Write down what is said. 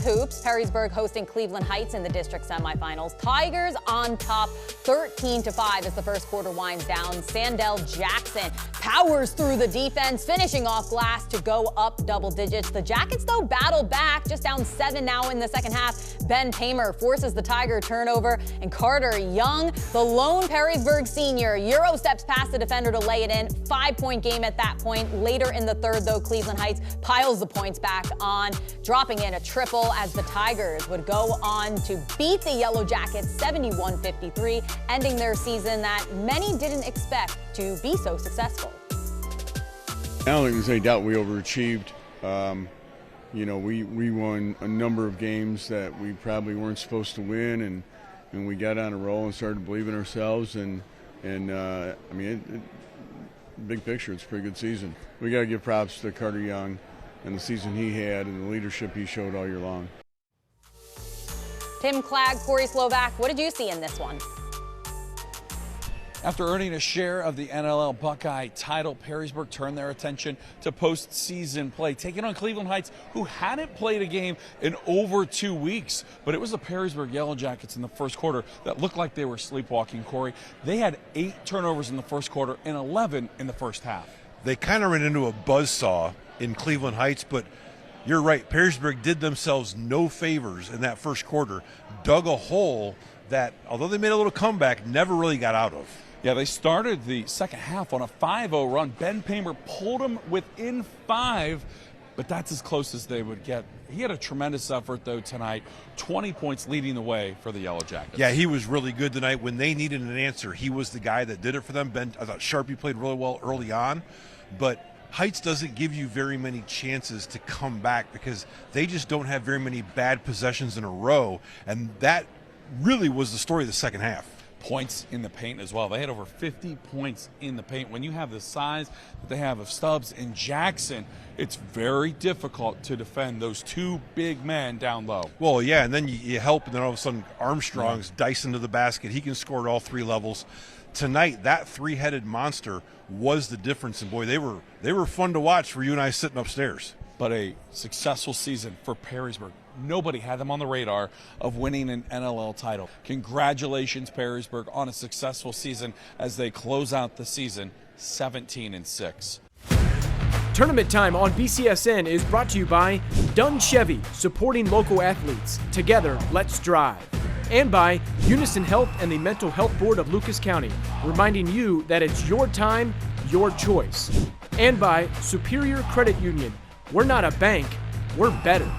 hoops. Perrysburg hosting Cleveland Heights in the district semifinals. Tigers on top 13-5 as the first quarter winds down. Sandell Jackson powers through the defense, finishing off glass to go up double digits. The Jackets, though, battle back, just down 7 now in the second half. Ben Paymer forces the Tiger turnover, and Carter Young, the lone Perrysburg senior, Euro steps past the defender to lay it in. 5-point game at that point. Later in the third, though, Cleveland Heights piles the points back on, dropping in a triple as the Tigers would go on to beat the Yellow Jackets 71-53, ending their season that many didn't expect to be so successful. I don't think there's any doubt we overachieved. We won a number of games that we probably weren't supposed to win, and we got on a roll and started to believe in ourselves. Big picture, it's a pretty good season. We got to give props to Carter Young and the season he had and the leadership he showed all year long. Tim Clagg, Corey Slovak, what did you see in this one? After earning a share of the NLL Buckeye title, Perrysburg turned their attention to postseason play, taking on Cleveland Heights, who hadn't played a game in over 2 weeks. But it was the Perrysburg Yellow Jackets in the first quarter that looked like they were sleepwalking, Corey. They had 8 turnovers in the first quarter and 11 in the first half. They kind of ran into a buzzsaw in Cleveland Heights, but you're right. Perrysburg did themselves no favors in that first quarter, dug a hole that, although they made a little comeback, never really got out of. Yeah, they started the second half on a 5-0 run. Ben Paymer pulled them within 5, but that's as close as they would get. He had a tremendous effort, though, tonight. 20 points leading the way for the Yellow Jackets. Yeah, he was really good tonight. When they needed an answer, he was the guy that did it for them. I thought Sharpie played really well early on, but Heights doesn't give you very many chances to come back because they just don't have very many bad possessions in a row, and that really was the story of the second half. Points in the paint as well. They had over 50 points in the paint. When you have the size that they have of Stubbs and Jackson, it's very difficult to defend those 2 big men down low. Well, yeah, and then you help, and then all of a sudden Armstrong's dicing to the basket. He can score at all 3 levels. Tonight, that 3-headed monster was the difference, and boy, they were fun to watch for you and I sitting upstairs. But a successful season for Perrysburg. Nobody had them on the radar of winning an NLL title. Congratulations, Perrysburg, on a successful season as they close out the season 17-6. Tournament Time on BCSN is brought to you by Dunn Chevy, supporting local athletes. Together, let's drive. And by Unison Health and the Mental Health Board of Lucas County, reminding you that it's your time, your choice. And by Superior Credit Union. We're not a bank, we're better.